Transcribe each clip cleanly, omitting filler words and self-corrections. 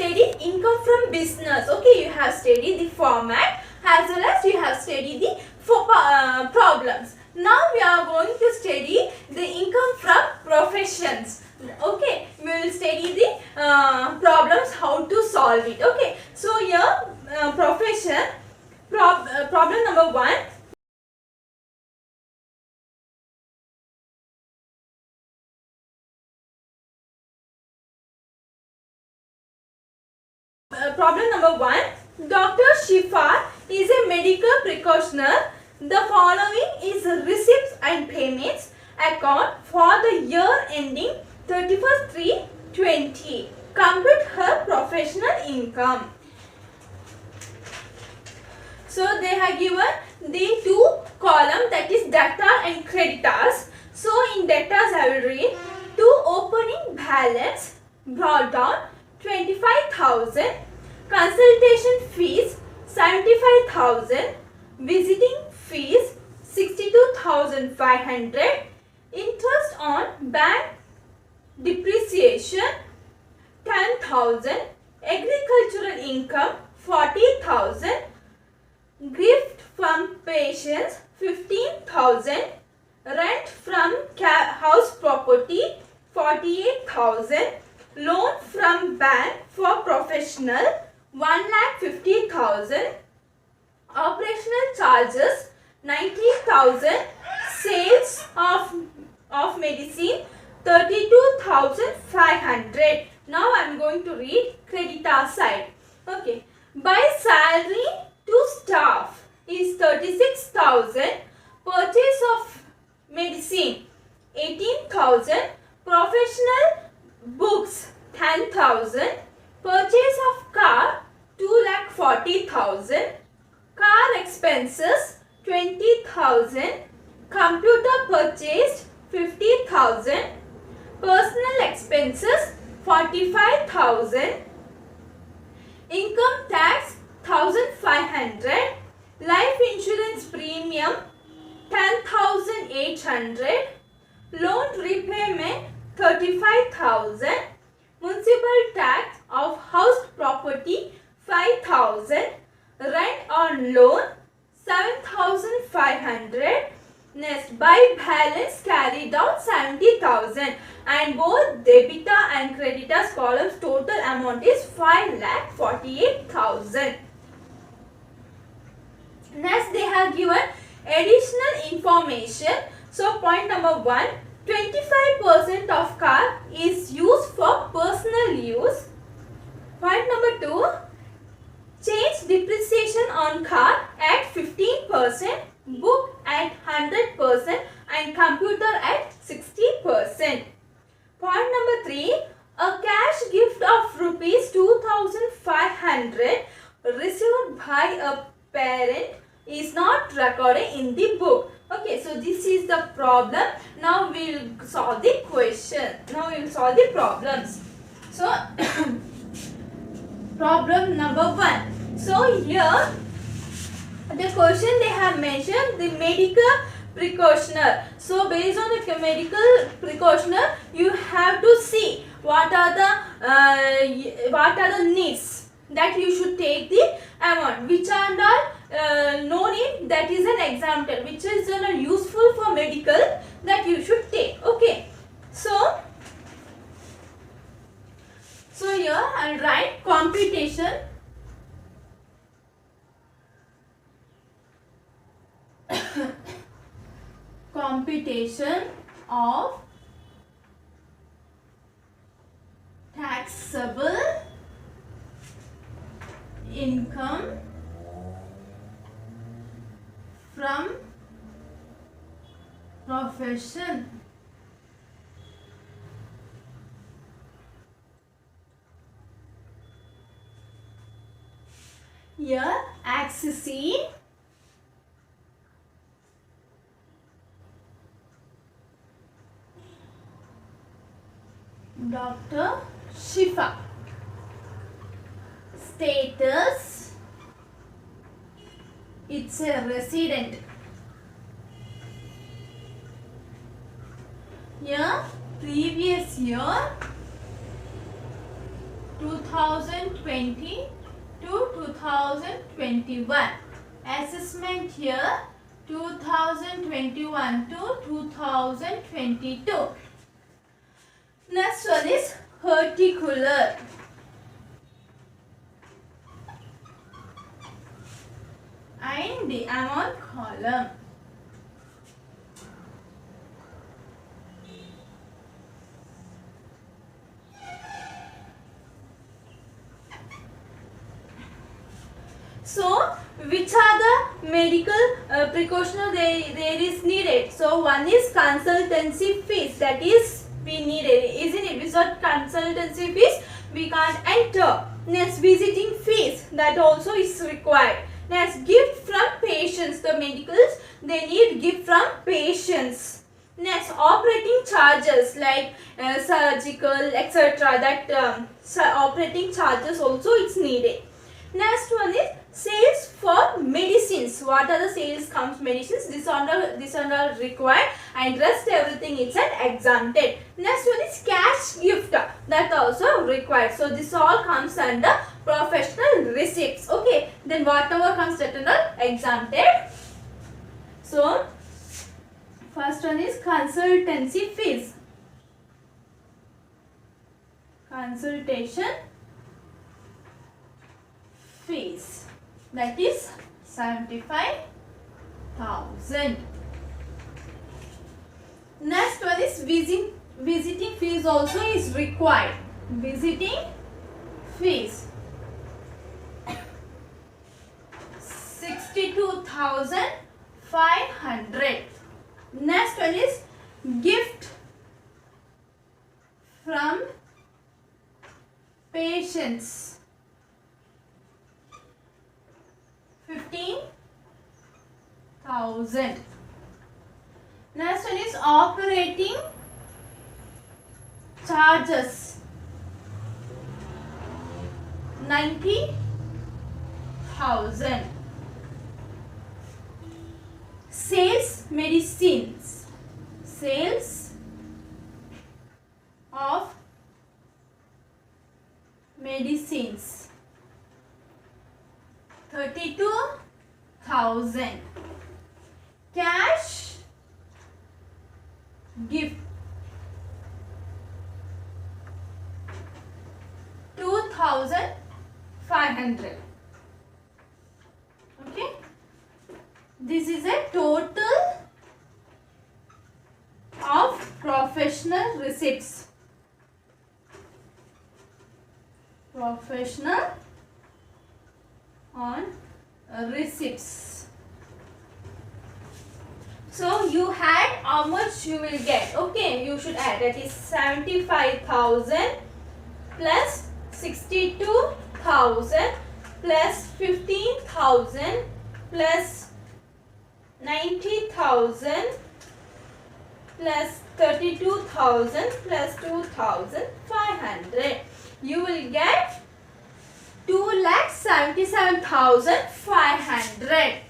studied income from business. Okay, you have studied the format as well as you have studied the problems. Now we are going to study the income from professions. Okay, we will study the problems, how to solve it. Okay, so here problem number 1. Problem number 1. Dr. Shifa is a medical practitioner. The following is receipts and payments account for the year ending 31st-3/20. Compute her professional income. So they have given the two columns, that is debtor and creditors. So in debtors I will read to opening balance brought down 25,000, consultation fees 75,000, visiting fees 62,500, interest on bank depreciation 10,000, agricultural income 40,000, gift from patients 15,000, rent from house property 48,000, loan from bank for professional 1,50,000, operational charges 90,000, sales of medicine 32,500. Now I am going to read creditor side. Okay, by salary to staff is 36,000, purchase of medicine 18,000, professional books 10,000, purchase of car 2,40,000, car expenses 20,000, computer purchased 50,000, personal expenses 45,000, income tax 1,500, life insurance premium 10,800, loan repayment 35,000, municipal tax of house property 5,000, rent on loan 7,500. Next, by balance carried out 70,000, and both debitor and creditors columns total amount is 5,48,000. Next, they have given additional information. So point number 1, 25% of car is used for personal use. Point number 2, change depreciation on car at 15%, book at 100% and computer at 60%. Point number 3, a cash gift of rupees 2,500 received by a parent is not recorded in the book. Okay, so this is the problem. Now we will solve the question. Now we will solve the problems. So problem number 1. So here the question they have mentioned the medical practitioner. So based on the medical practitioner, you have to see what are the needs that you should take the amount, which are not no need, that is an example, which is useful for medical, that you should take. Okay, so here I will write computation of taxable income from profession. Here axis C, Dr. Shifa. Status, it's a resident. Here previous year 2020 to 2021. Assessment year 2021 to 2022. Next one is particular. And the amount column. So, which are the medical precautions there is needed? So, one is consultancy fees, that is we needed, isn't it? Without consultancy fees, we can't enter. Next, visiting fees, that also is required. Next, gift from patients. The medicals, they need gift from patients. Next, operating charges like surgical, etc. That operating charges also it's needed. Next one is sales for medicines. What are the sales comes medicines? This are required, and rest everything is exempted. Next one is cash gift. That also required. So this all comes under professional receipts. Okay. Then whatever comes under exempted. So first one is consultancy fees. Consultation fees, that is 75,000. Next one is visiting fees also is required. Visiting fees 62,500. Next one is gift from patients 15,000. Next one is operating charges 90,000. Sales medicines. Sales of medicines 32,000. Cash gift 2,500. Okay. This is a total of professional receipts. Professional on receipts. So you had how much you will get. Okay, you should add, that is 75,000 plus 62,000 plus 15,000 plus 90,000 plus 32,000 plus 2,500. You will get 2,77,500.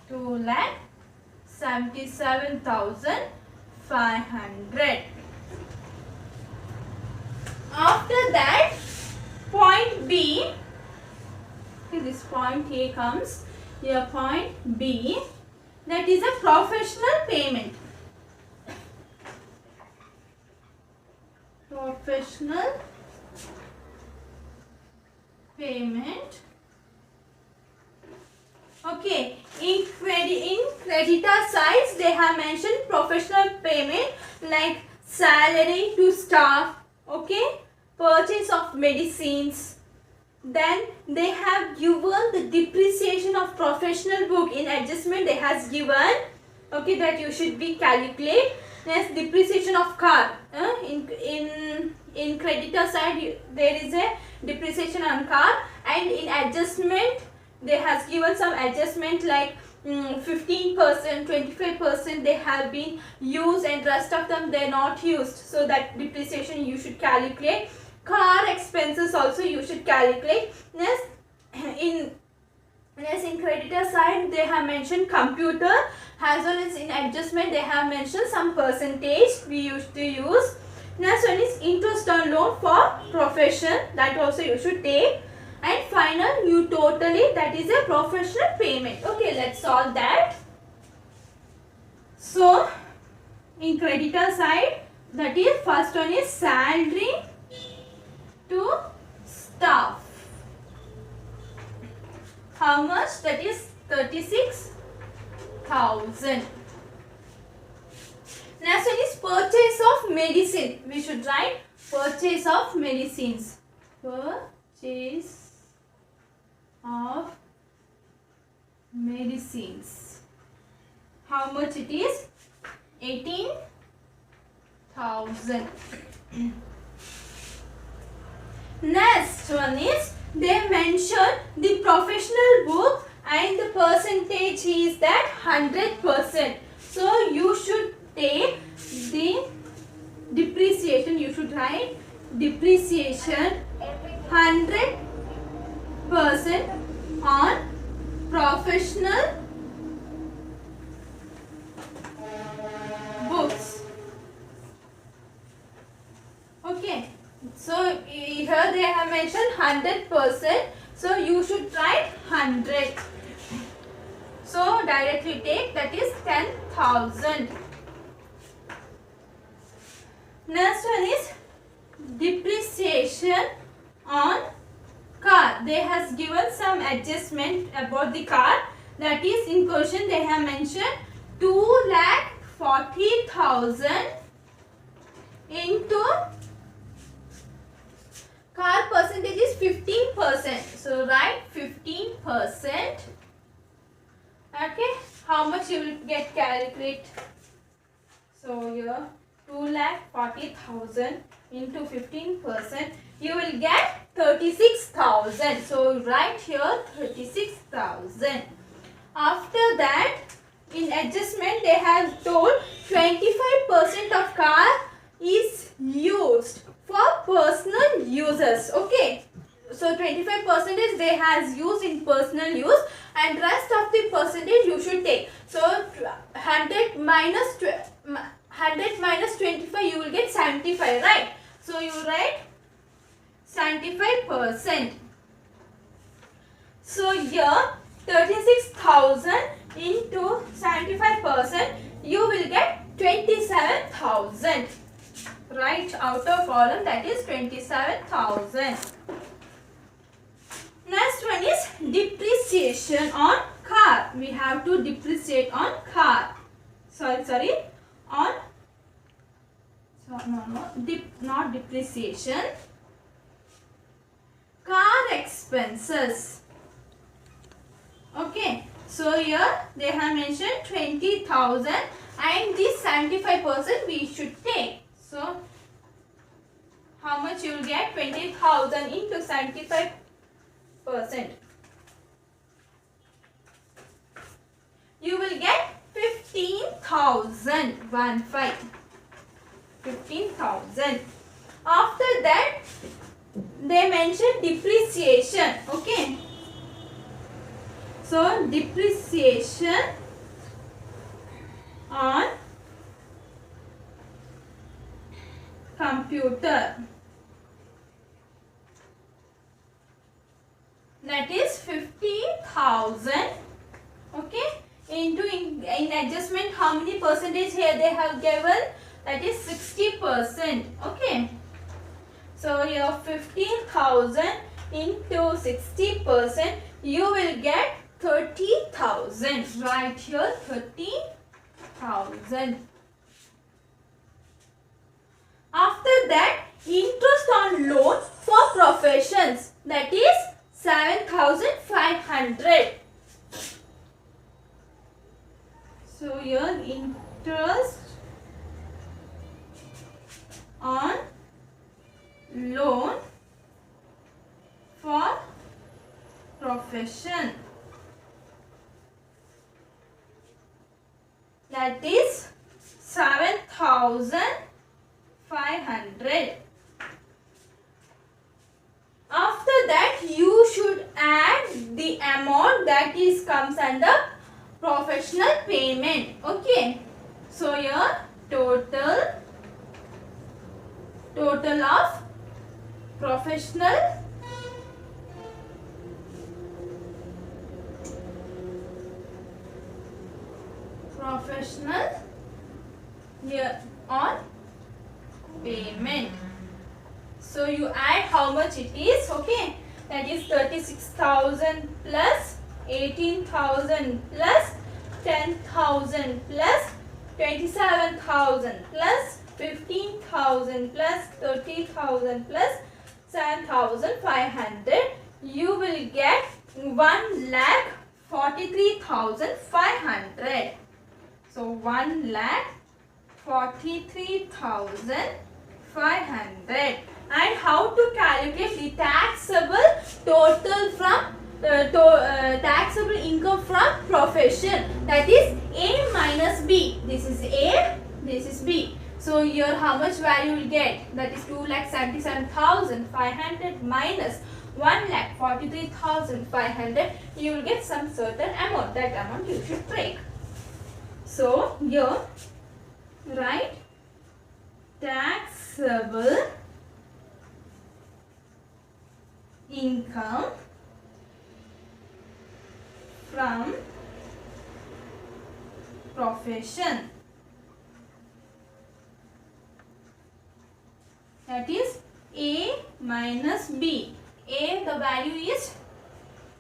2,77,500. After that, point B. This point A comes. Here point B. That is a professional payment. Professional payment. Okay, in creditor sides they have mentioned professional payment like salary to staff, okay, purchase of medicines. Then they have given the depreciation of professional book. In adjustment they has given, okay, that you should be calculate. Next, depreciation of car. In creditor side there is a depreciation on car, and in adjustment they has given some adjustment like 15%, 25% they have been used, and rest of them they are not used. So that depreciation you should calculate. Car expenses also you should calculate. Next, in creditor side they have mentioned computer, as well as in adjustment they have mentioned some percentage we used to use. Next one is interest on loan for profession, that also you should take. And final, you totally, that is a professional payment. Okay, let's solve that. So in creditor side, that is first one is salary to staff. How much? That is 36,000. Next one is purchase of medicine. We should write purchase of medicines. Purchase of medicines. How much it is? 18,000. Next one is they mention the professional book and the percentage is that 100%. So you should take the depreciation. You should write depreciation 100% on professional books. Okay, so here they have mentioned 100%, so you should write 100. So directly take, that is 10,000. Next one is depreciation on car. They has given some adjustment about the car. That is in question they have mentioned 2,40,000 into car percentage is 15%. So write 15%. Okay, how much you will get, calculate. So here 2,40,000 into 15%, you will get 36,000. So write here 36,000. After that, in adjustment they have told 25% of car is used for personal uses. Okay, so 25% is they has used in personal use and rest of the percentage you should take. So 100 minus 25, you will get 75, right? So you write 75%. So here 36,000 into 75%, you will get 27,000. Right, outer column, that is 27,000. Next one is depreciation on car. We have to depreciate on car. Not depreciation. Car expenses. Okay, so here they have mentioned 20,000 and this 75% we should take. So how much you will get? 20,000 into 75%. You will get 15,000. 15,000. After that, they mention depreciation. Okay. So depreciation on computer, that is 50,000. Okay, into in adjustment, how many percentage here they have given? That is 60%. Okay, so here 15,000 into 60%, you will get 30,000. Right here 30,000. After that, interest on loan for professions, that is 7,500. So here interest on loan for profession, that is 7,500. After that, you should add the amount that is comes under professional payment. Okay, so here total total of professional year on payment. So you add how much it is, okay? That is 36,000 plus 18,000 plus 10,000 plus 27,000 plus 15,000 plus 30,000 plus 7,500. You will get 1,43,500. So 1,43,500. And how to calculate the taxable total from taxable income from profession, that is A minus B. This is A, this is B. So here how much value will get? That is 2,77,500 minus 1,43,500. You will get some certain amount. That amount you should break. So here write taxable income from profession, that is A minus B. A, the value is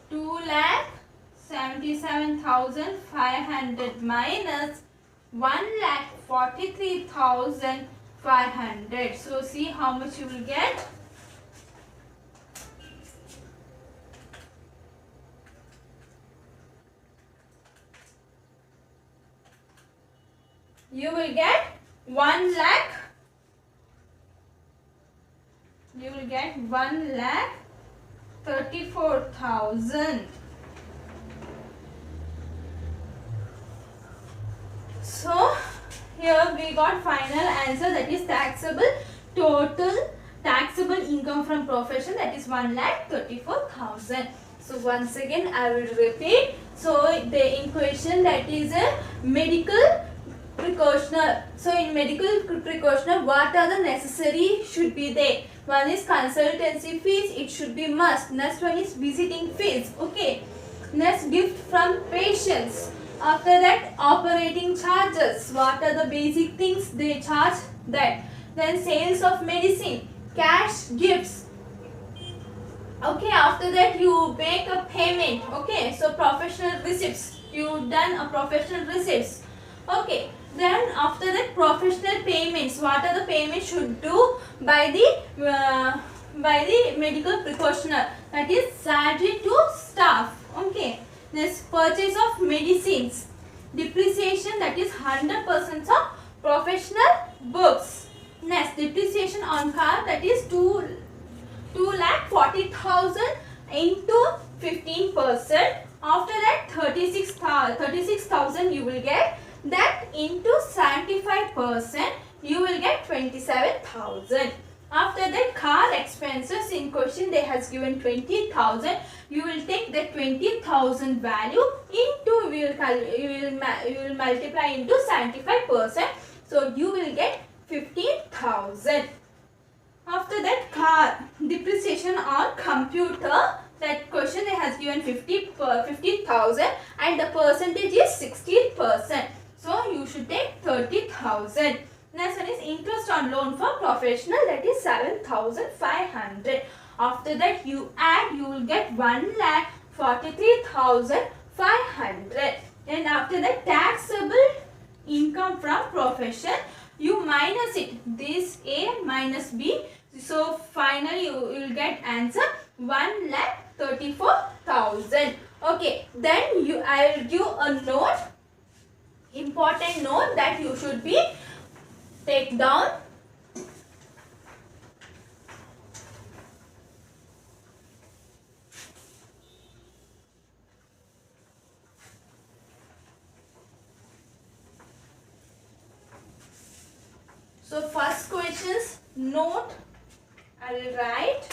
2,77,500 minus 1,43,500. So see how much you will get. You will get 1,34,000. So here we got final answer, that is total taxable income from profession, that is 1,34,000. So once again I will repeat. So the in question, that is a medical precautioner. So in medical precautioner, what are the necessary should be there? One is consultancy fees, it should be must. Next one is visiting fees, okay. Next, gift from patients. After that, operating charges. What are the basic things they charge? That. Then sales of medicine, cash gifts. Okay, after that you make a payment. Okay, so professional receipts. You done a professional receipts. Okay, then after that professional payments. What are the payments should do by the medical precautioner? That is salary to staff. Okay. Next, purchase of medicines. Depreciation, that is 100% of professional books. Next, depreciation on car, that is 2,40,000 into 15%. After that 36,000 you will get. That into 75% you will get 27,000. After that, car expenses in question they has given 20,000. You will take the 20,000 value into you will multiply into 75%. So you will get 15,000. After that, car depreciation on computer. That question they has given 50,000 and the percentage is 16%. So you should take 30,000. Next one is interest on loan for professional, that is 7,500. After that you add, you will get 1,43,500. And after that, taxable income from profession, you minus it. This A minus B. So finally you will get answer 1,34,000. Okay. Then I will give a note, important note that you should be take down. So first questions note I will write.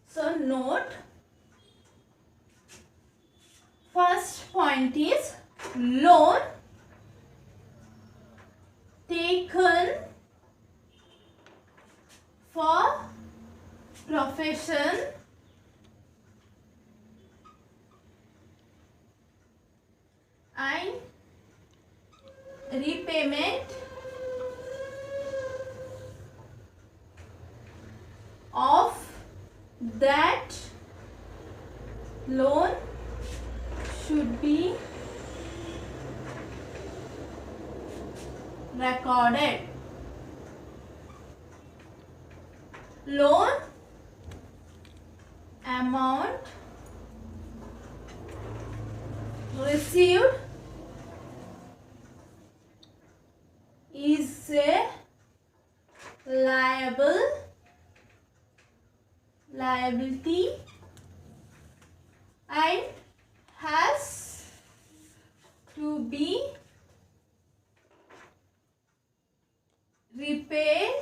So note, first point is loan taken profession and repayment of that loan should be recorded. Loan amount received is a liability and has to be repaid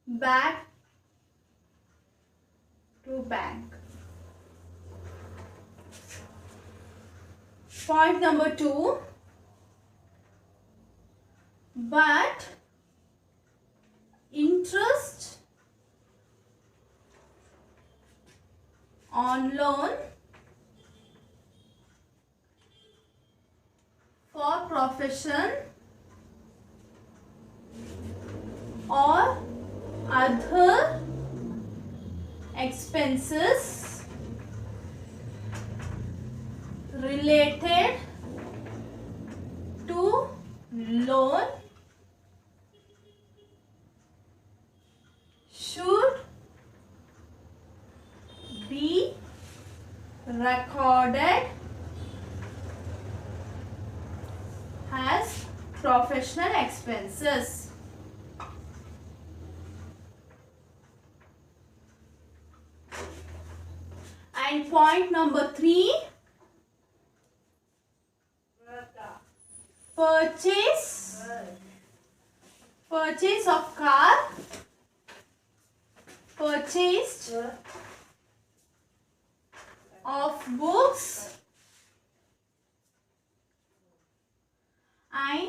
back to bank. Point number 2. But interest on loan for profession or other expenses related to loan should be recorded as professional expenses. And point number 3, purchase of car purchased of books and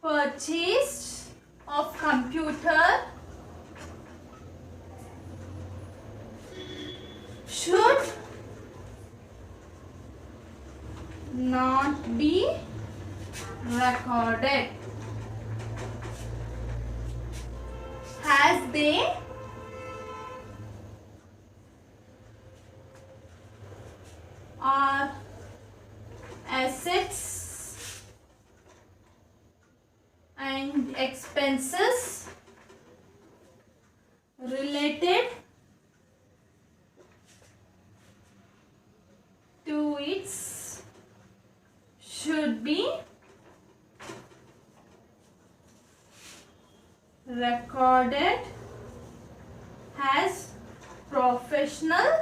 purchased of computer should not be recorded as they are assets and expenses related to its should be recorded as professional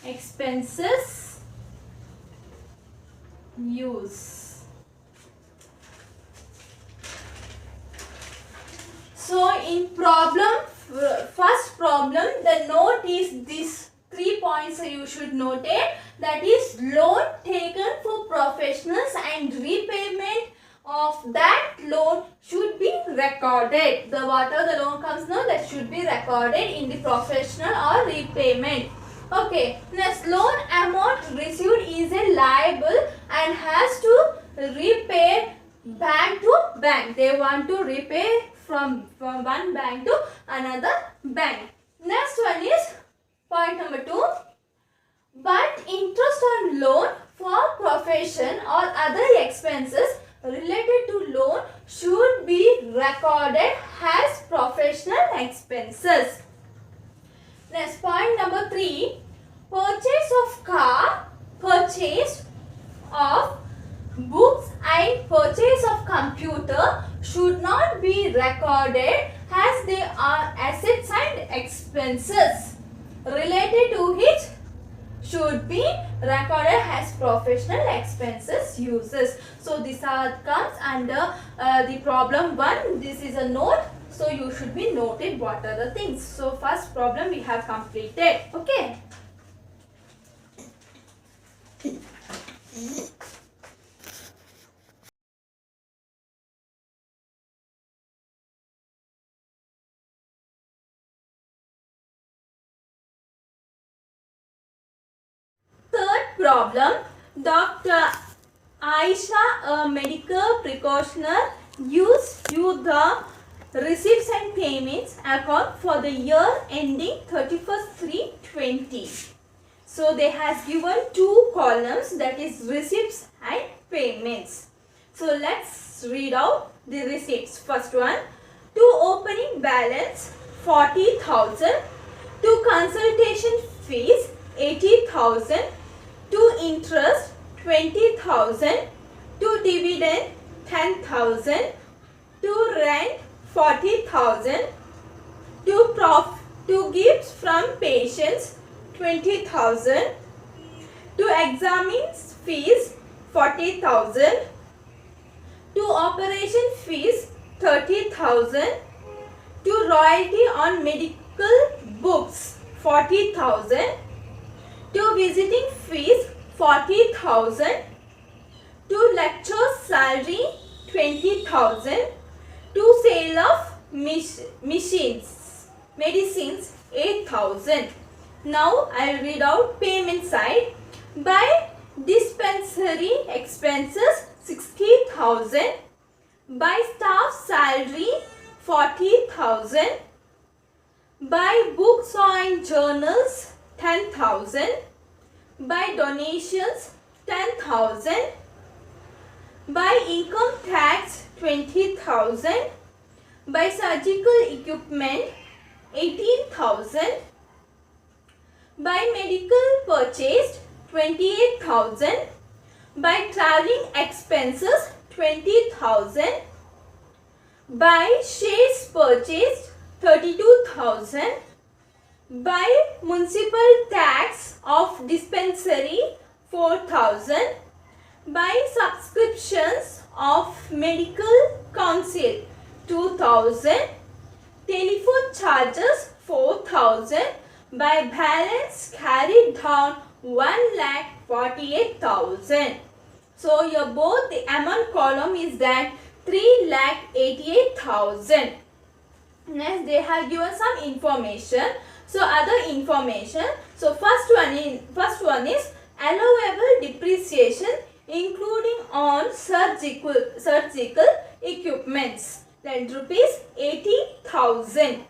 expenses use. So in first problem, the note is this 3 points you should note it, that is loan taken for professionals and repayment of that loan should be recorded. The whatever the loan comes now, that should be recorded in the professional or repayment. Okay, next, loan amount received is a liable and has to repay bank to bank. They want to repay from one bank to another bank. Next one is point number 2. But interest on loan for profession or other expenses related to loan should be recorded as professional expenses. Next, point number 3. Purchase of car, purchase of books and purchase of computer should not be recorded as they are assets and expenses related to which should be recorded as professional expenses uses. So this comes under the problem 1. This is a note. So you should be noted what are the things. So first problem we have completed. Okay. Third problem, Dr. Aisha, a medical practitioner, used to the receipts and payments account for the year ending 31st/3/20. So they has given two columns, that is receipts and payments. So let's read out the receipts. First one, to opening balance 40,000, to consultation fees 80,000, to interest 20,000, to dividend 10,000, to rent 40,000, to gifts from patients 20,000, to examine fees 40,000, to operation fees 30,000, to royalty on medical books 40,000, to visiting fees 40,000, to lecture salary 20,000, to sale of medicines 8,000. Now I will read out payment side. By dispensary expenses 60,000, by staff salary 40,000, by books and journals 10,000, by donations 10,000, by income tax 20,000, by surgical equipment 18,000, by medical purchased 28,000, by traveling expenses 20,000, by shares purchased 32,000, by municipal tax of dispensary 4,000, by subscriptions of medical council 2,000, telephone charges 4,000, by balance carried down 1,48,000. So your both the amount column is that 3,88,000. Next they have given some information. So other information. So first one is allowable depreciation including on surgical equipments, that rupees 80,000.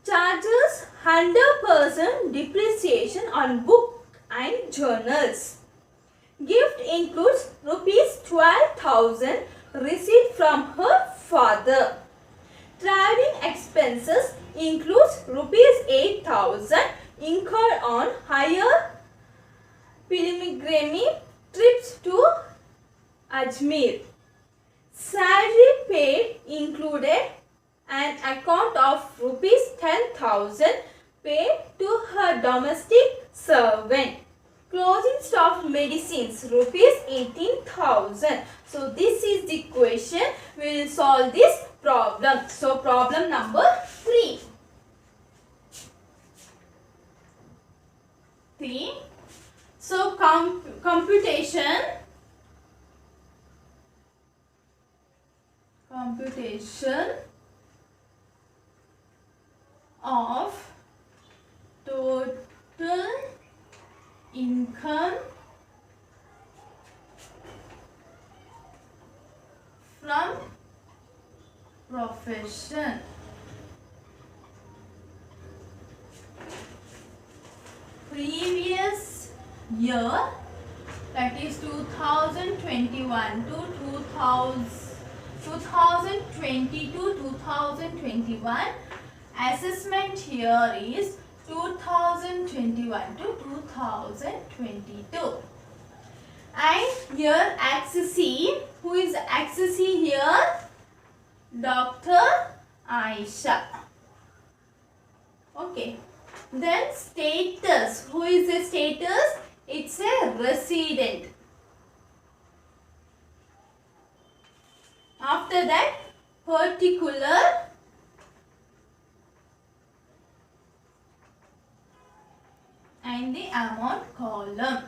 Charges 100% depreciation on book and journals. Gift includes rupees 12,000 received from her father. Traveling expenses includes rupees 8,000 incurred on higher pilgrimage trips to Ajmer. Salary paid included an account of rupees 10,000 paid to her domestic servant. Closing stock medicines rupees 18,000. So this is the question. We will solve this problem. So problem number 3. So computation of total income from profession. Previous year, that is 2021 to 2020 to 2021. Assessment here is 2021 to 2022. And here accessee, who is accessee here? Dr. Aisha. Okay. Then status, who is the status? It's a resident. After that, particular, and the amount column.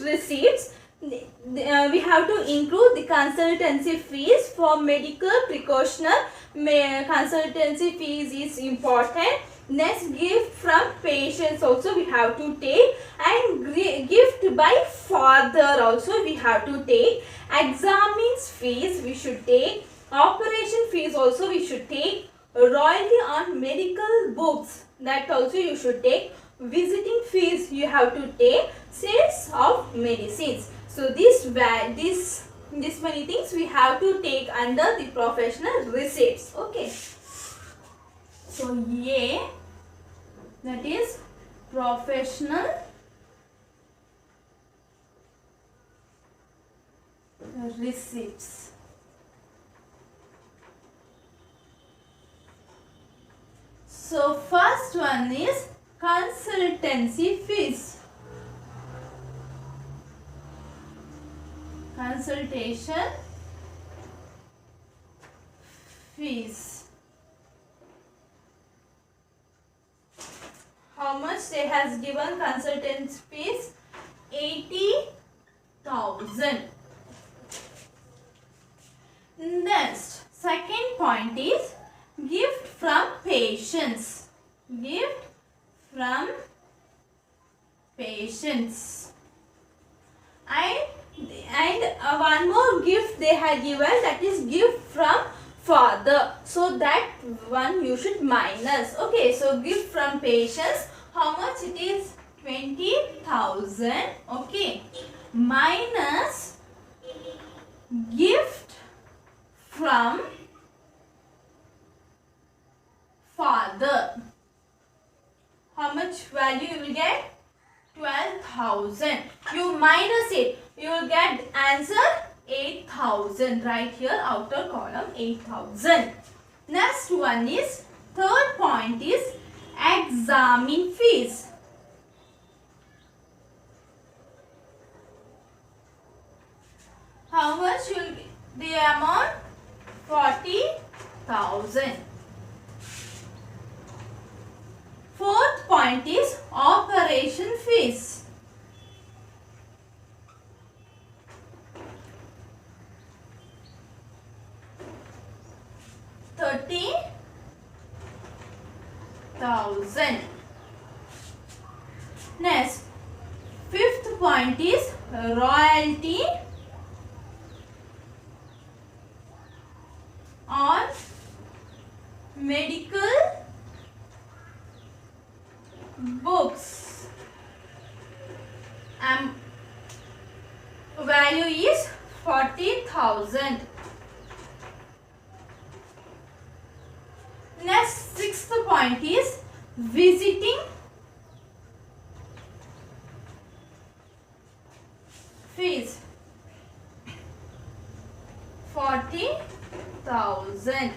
receipts, we have to include the consultancy fees for medical precautionary consultancy fees is important. Next, gift from patients also we have to take, and gift by father also we have to take. Examines fees we should take. Operation fees also we should take. Royalty on medical books, that also you should take. Visiting fees you have to take. Sales of medicines. So this many things we have to take under the professional receipts. Okay. So A, that is professional receipts. So first one is consultancy fees. Consultation fees. How much they has given consultant fees? 80,000. Next, second point is gift from patients. Gift from patients. And one more gift they have given, that is gift from father. So that one you should minus. Okay, so gift from patients, how much it is? 20,000. Okay, minus gift from father. How much value you will get? 12,000. You minus it, you will get answer 8,000. Right here, outer column 8,000. Next one is, third point is examine fees. How much will be the amount? 40,000. Fourth point is operation fees. $30,000. Next, fifth point is royalty on medical books. Value is 40,000. Next, sixth point is visiting fees. 40,000.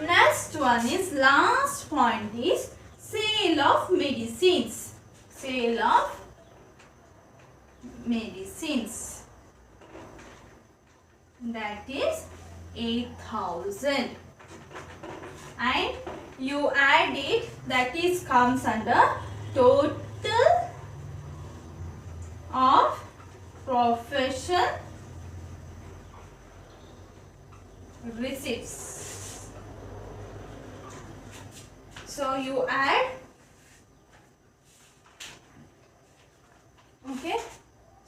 Next one is, last point is sale of medicines. Sale of medicines. That is 8,000. And you add it, that is comes under total of profession receipts. So you add, okay,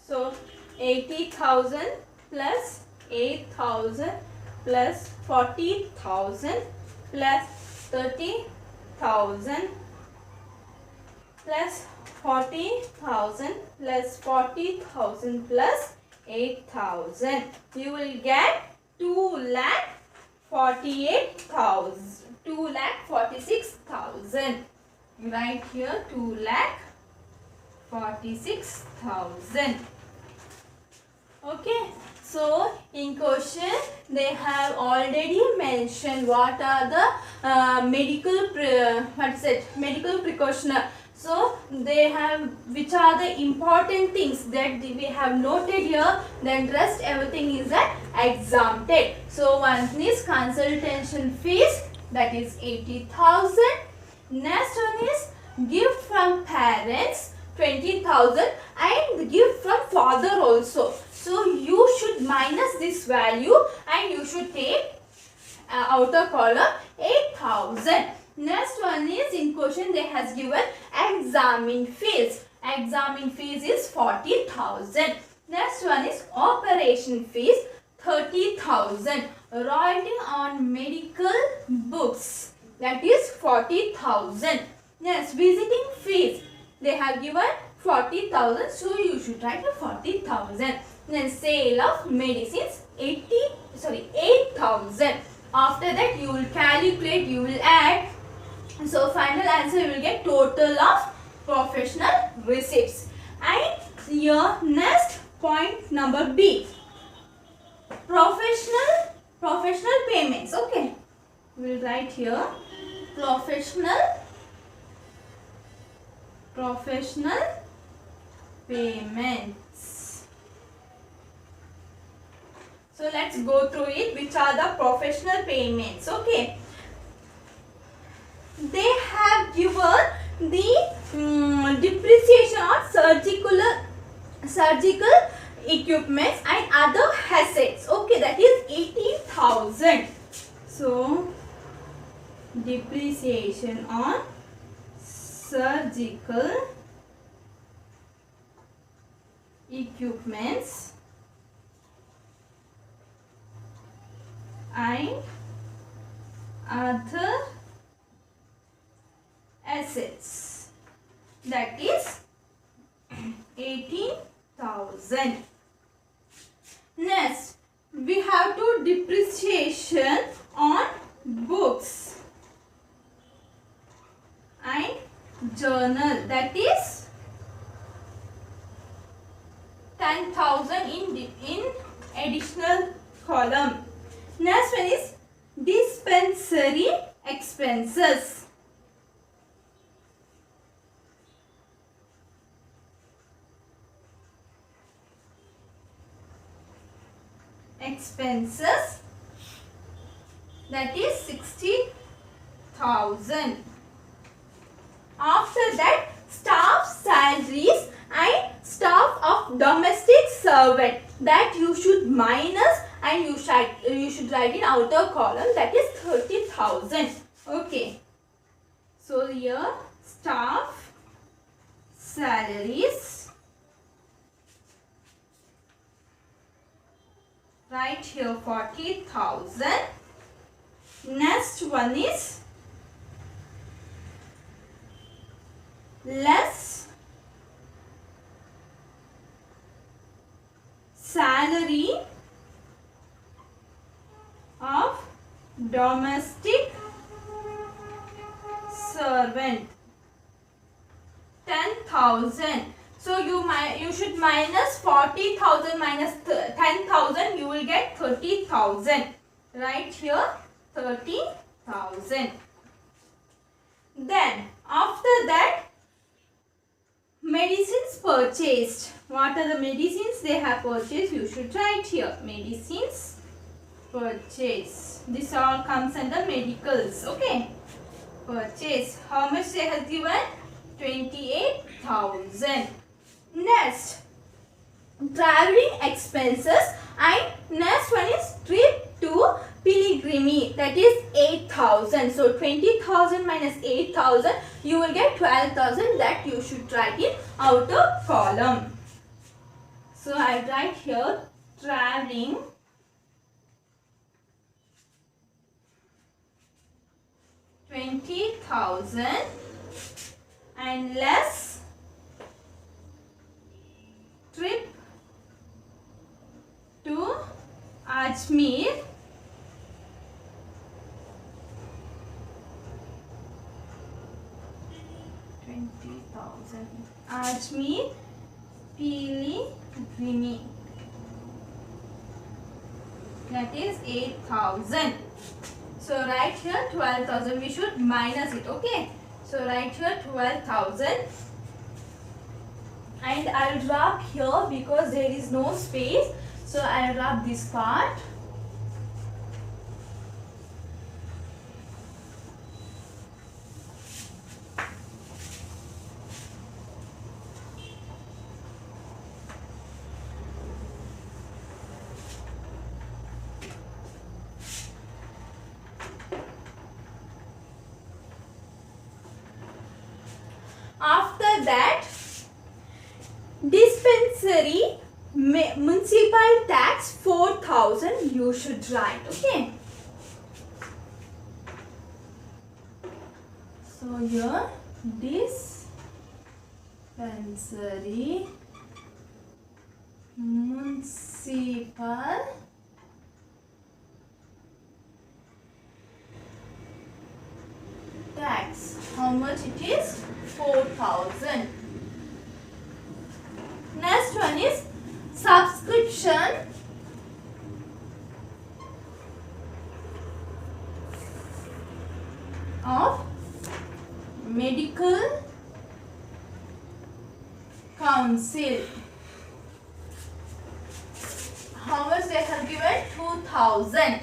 so 80,000 plus 8,000 plus 40,000 plus 30,000 plus 40,000 plus 40,000 plus 8,000. You will get 2,48,000. 2,46,000. Right here 2,46,000. Okay. So in question they have already mentioned what are the medical precautionary. So they have which are the important things that we have noted here. Then rest everything is exempted. So one is consultation fees, that is 80,000. Next one is gift from parents, 20,000 and give from father also. So you should minus this value and you should take outer column 8,000. Next one is in question they has given examine fees. Examine fees is 40,000. Next one is operation fees 30,000. Royalty on medical books, that is 40,000. Next, visiting fees they have given 40,000, so you should write a 40,000. Then sale of medicines 8,000. After that you will calculate, you will add. So final answer you will get total of professional receipts. And here next point number B. Professional payments. Okay, we will write here professional payments. So let's go through it. Which are the professional payments? Okay, they have given the depreciation on surgical equipments and other assets. Okay, that is 18,000. So depreciation on surgical equipments and other assets, that is 18,000. Next, we have to depreciation on books and journal, that is 10,000 in additional column. Next one is dispensary expenses. That is 60,000. After that, staff salaries and staff of domestic servant, that you should minus and you should write in outer column, that is 30,000. Okay, so here staff salaries, right here 40,000. Next one is less salary of domestic servant, 10,000. So you should minus 40,000 minus 10,000, you will get 30,000. Right here 30,000. Then after that, medicines purchased. What are the medicines they have purchased? You should write here medicines purchase. This all comes under medicals. Okay, purchase. How much they have given? 28,000. Next, traveling expenses, and next one is trip to pilgrimage, that is 8,000. So 20,000 minus 8,000, you will get 12,000. That you should write in outer column. So I write here traveling $20,000 and less trip to Ajmer, Ajmer pilgrimage, that is 8,000. So right here 12,000, we should minus it. Okay, so right here 12,000 and I'll drop here because there is no space, so I'll drop this part. dispensary municipal tax 4,000 you should write. Okay. So here dispensary municipal tax. How much it is? 4,000. Next one is subscription of medical council. How much they have given? 2,000.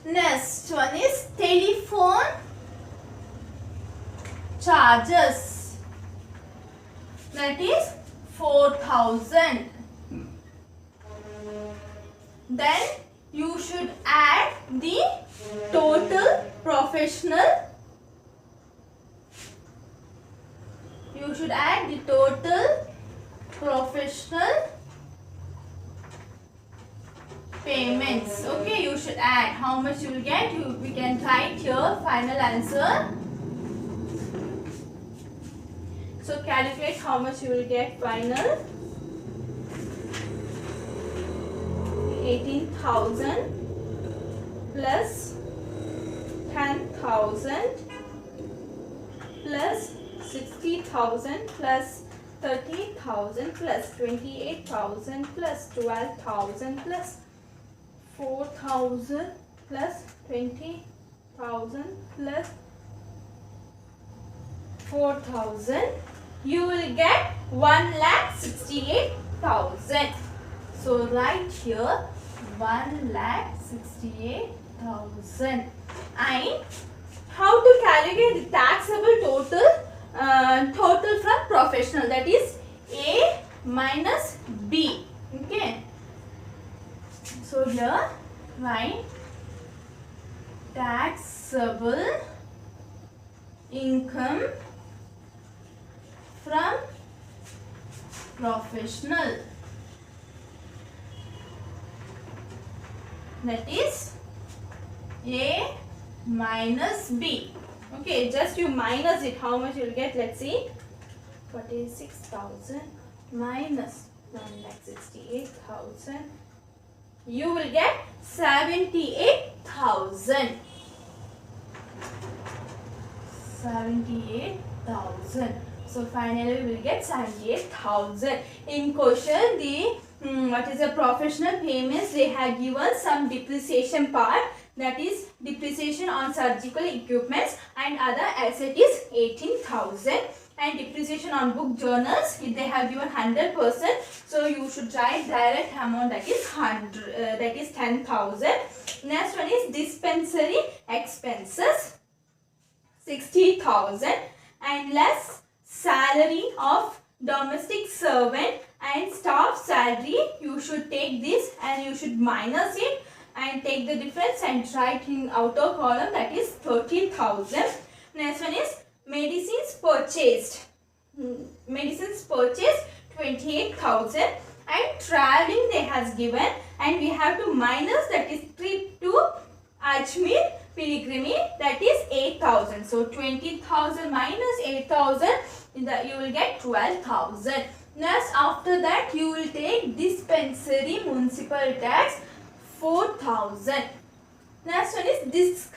Next one is telephone charges. That is 4,000. Then you should add the total professional. You should add the total professional payments. Okay, you should add. How much you will get? We can write here final answer. So calculate how much you will get final. 18,000 plus 10,000 plus 60,000 plus 30,000 plus 28,000 plus 12,000 plus 4,000 plus 20,000 plus 4,000. You will get 1,68,000. So write here 1,68,000. And how to calculate the taxable total? Total from professional, that is A minus B. Okay. So here write taxable income from professional. That is A minus B. Okay, just you minus it. How much you will get? Let's see. 46,000 minus 1,68,000. You will get 78,000. 78,000. So finally we will get 78,000. In question, the what is the professional payments? They have given some depreciation part, that is depreciation on surgical equipments, and other asset is 18,000, and depreciation on book journals they have given 100%. So you should write direct amount, that is 100, that is 10,000. Next one is dispensary expenses 60,000, and less salary of domestic servant and staff salary. You should take this and you should minus it and take the difference and write in outer column, that is 13,000. Next one is medicines purchased. Medicines purchased 28,000, and traveling they has given, and we have to minus, that is trip to Ajmer pilgrimage, that is 8,000. So 20,000 minus 8,000, you will get 12,000. Next, after that you will take dispensary municipal tax 4,000. Next one is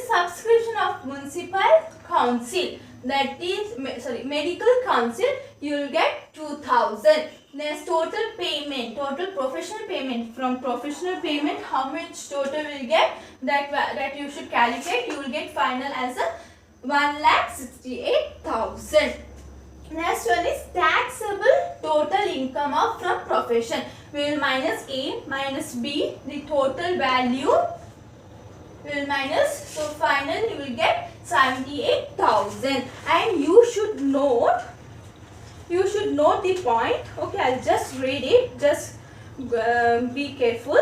subscription of municipal council, that is medical council. You will get 2,000. Next, total payment, total professional payment. From professional payment, how much total will get? That you should calculate. You will get final answer 1,68,000. Next one is taxable total income of from profession. We will minus A minus B, the total value we will minus. So finally you will get 78,000. And you should note the point. Okay, I'll just read it. Just be careful.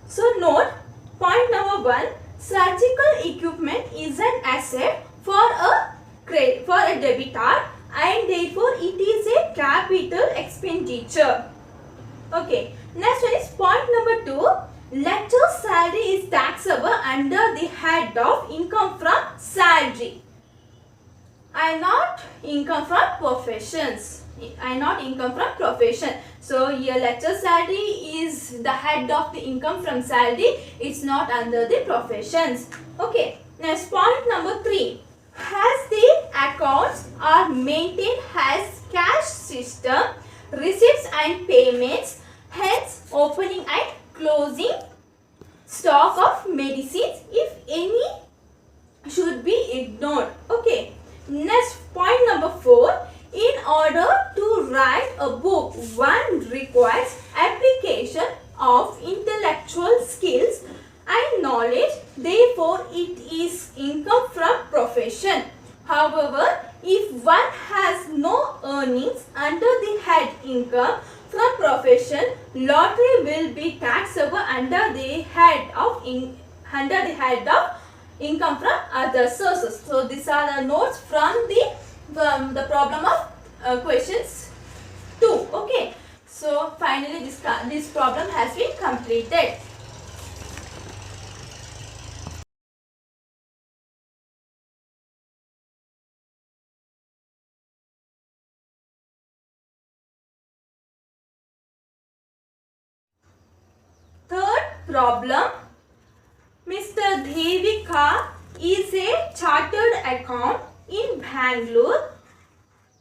So note point number 1. Surgical equipment is an asset for a debitor and therefore it is a capital expenditure. Okay, next one is point number 2. Lecturer's salary is taxable under the head of income from salary and not income from professions. And not income from profession. So here lecturer salary is the head of the income from salary. It's not under the professions. Okay, next point number 3. As the accounts are maintained as cash system, receipts and payments, hence opening and closing stock of medicines, if any, should be ignored. Okay, next point number 4. In order to write a book, one requires application of intellectual skills and knowledge. Therefore, it is income from profession. However, if one has no earnings under the head income from profession, lottery will be taxable under the head of income from other sources. So these are the notes from the problem of questions 2. Okay. So finally this problem has been completed. Third problem. Mr. Devika is a chartered accountant in Bangalore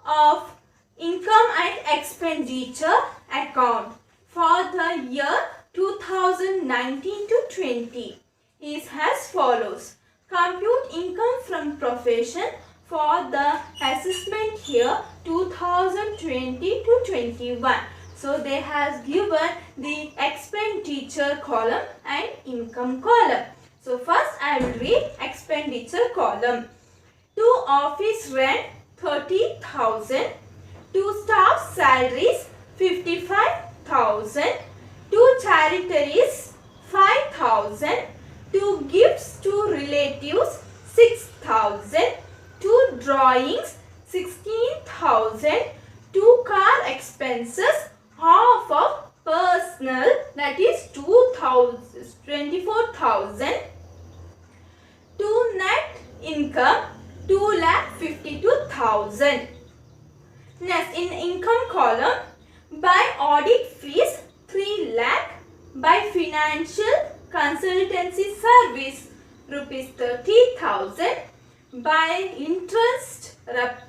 of income and expenditure account for the year 2019 to 20 is as follows. Compute income from profession for the assessment year 2020 to 21. So they has given the expenditure column and income column. So first I will read expenditure column. To office rent 30,000, to staff salaries 55,000, to charities 5,000, to gifts to relatives 6,000, to drawings 16,000, to car expenses half of personal, that is 24,000, to net income 2,52,000. Next, in income column, by audit fees 3 lakh, by financial consultancy service rupees 30,000, by interest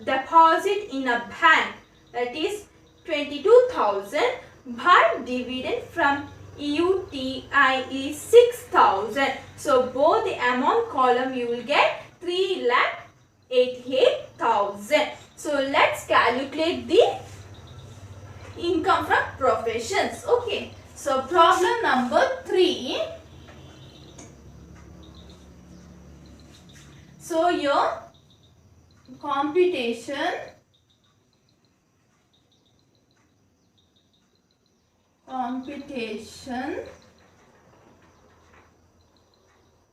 deposit in a bank, that is 22,000, by dividend from UTI is 6,000. So both the amount column you will get 3,88,000. So let's calculate the income from professions. Okay. So problem number 3. So your computation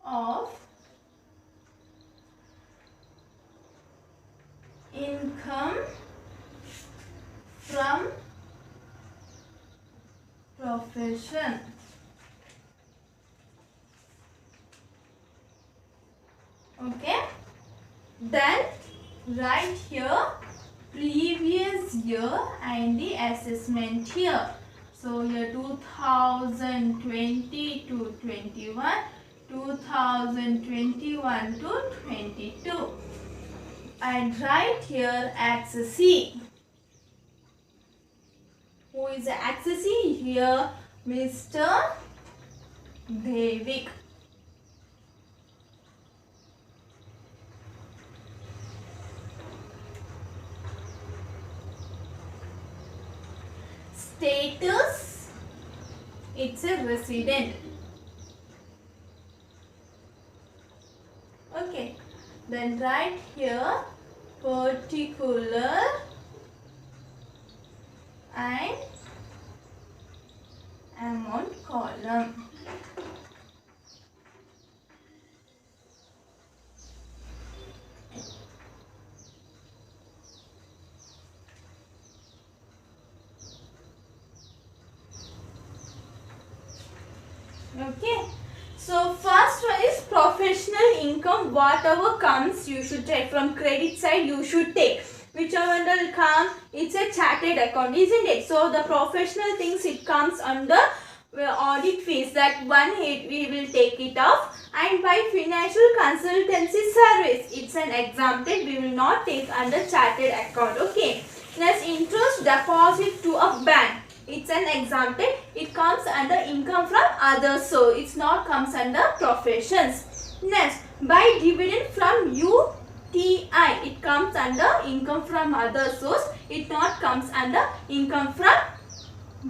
of income from profession. Okay. Then write here previous year and the assessment year. So here 2020 to 21, 2021 to 22. And write here accessee. Who is the accessee here? Mr. Devik. Status, it's a resident. Okay, then write here particular and amount column. So first one is professional income. Whatever comes, you should take from credit side. You should take whichever will come. It's a chartered account, isn't it? So the professional things, it comes under audit fees. That one we will take it off. And by financial consultancy service, it's an exempted. We will not take under chartered account. Okay. Next, interest deposit to a bank. It's an exempted. It comes under income from others, so it's not comes under professions. Next, by dividend from UTI, it comes under income from other source. It not comes under income from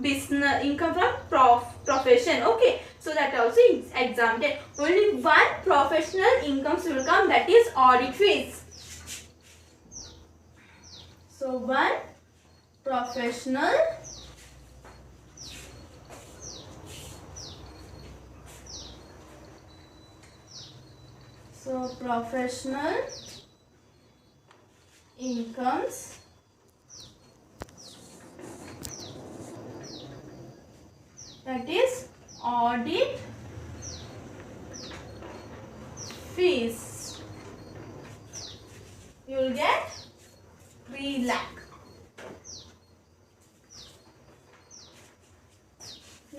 business, income from profession. Okay, so that also is exempted. Only one professional incomes will come, that is audit fees. So one professional incomes, that is audit fees, you will get 3 lakh.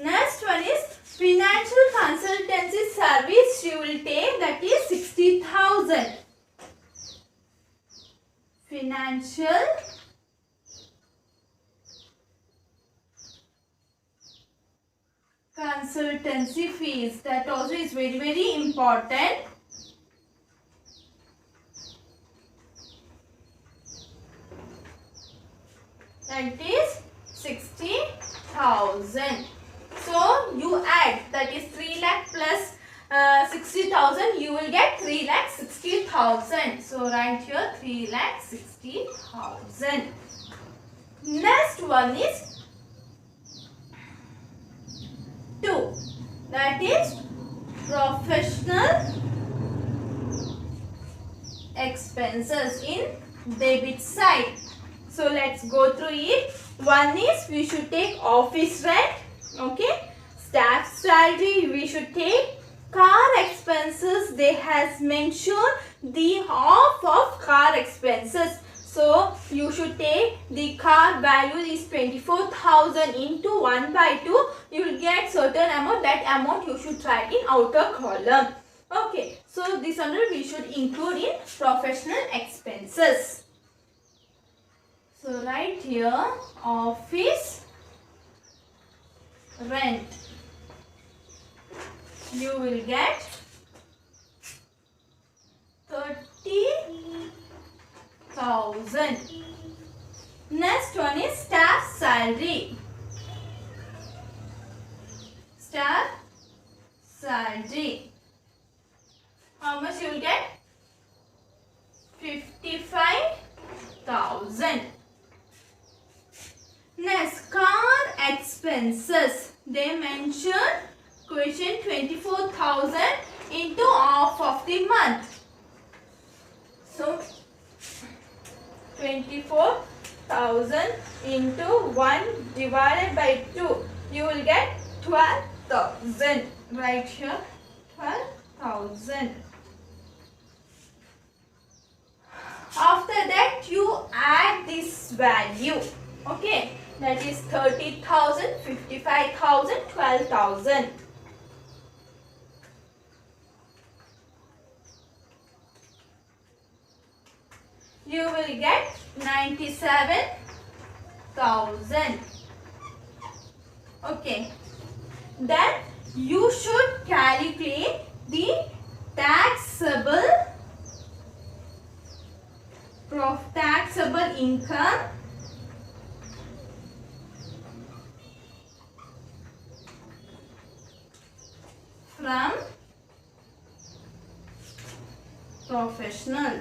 Next one is financial consultancy service, you will take, that is 60,000. Financial consultancy fees, that also is very, very important. That is 60,000. So you add, that is 3 lakh plus 60,000, you will get 3 lakh 60,000. So write here 3 lakh 60,000. Next one is 2. That is professional expenses in debit side. So let's go through it. One is we should take office rent. Okay, staff salary we should take. Car expenses, they has mentioned the half of car expenses. So you should take the car value is 24,000 into 1 by 2. You will get certain amount. That amount you should write in outer column. Okay, so this under we should include in professional expenses. So write here office rent. You will get 30,000. Next one is staff salary. Staff salary. How much you will get? 55,000. Next, car expenses. They mention question 24,000 into half of the month. So 24,000 into 1 divided by 2. You will get 12,000. Right here 12,000. After that you add this value. Okay. That is 30,000, 55,000, 12,000. You will get 97,000. Okay. Then you should calculate the taxable income from professional.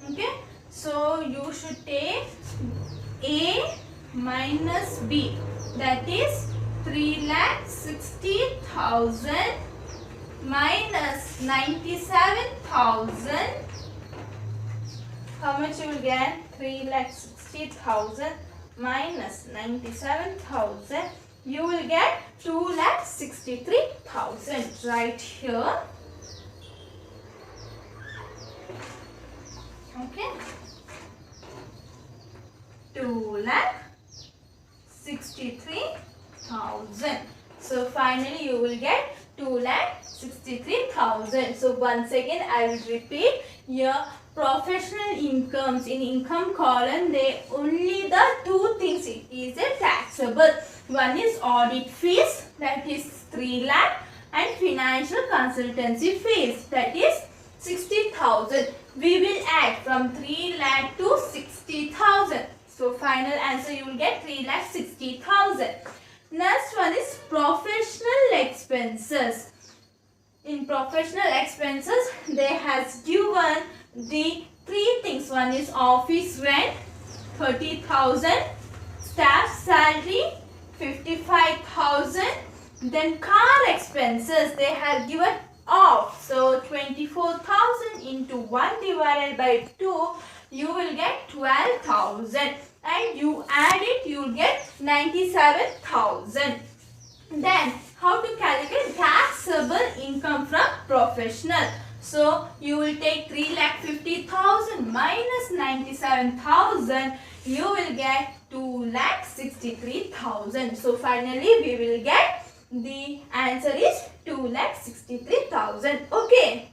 Okay, so you should take A minus B, that is 3,60,000 minus 97,000. How much you will get? 3,60,000 minus 97,000, you will get 2,63,000 right here. Okay, 2,63,000. So finally you will get 2,63,000. So once again I will repeat here, professional incomes in income column, they only the two things it is a taxable. One is audit fees, that is 3 lakh, and financial consultancy fees, that is 60,000. We will add from 3 lakh to 60,000. So final answer you will get 3,60,000. Next one is professional expenses. In professional expenses, they has given the three things. One is office rent, 30,000, staff salary, 55,000. Then car expenses, they have given off. So 24,000 into 1 divided by 2, you will get 12,000. And you add it, you will get 97,000. Then how to calculate taxable income from professional? So you will take 3,50,000 minus 97,000. You will get 2,63,000. So finally we will get the answer is 2,63,000. Okay.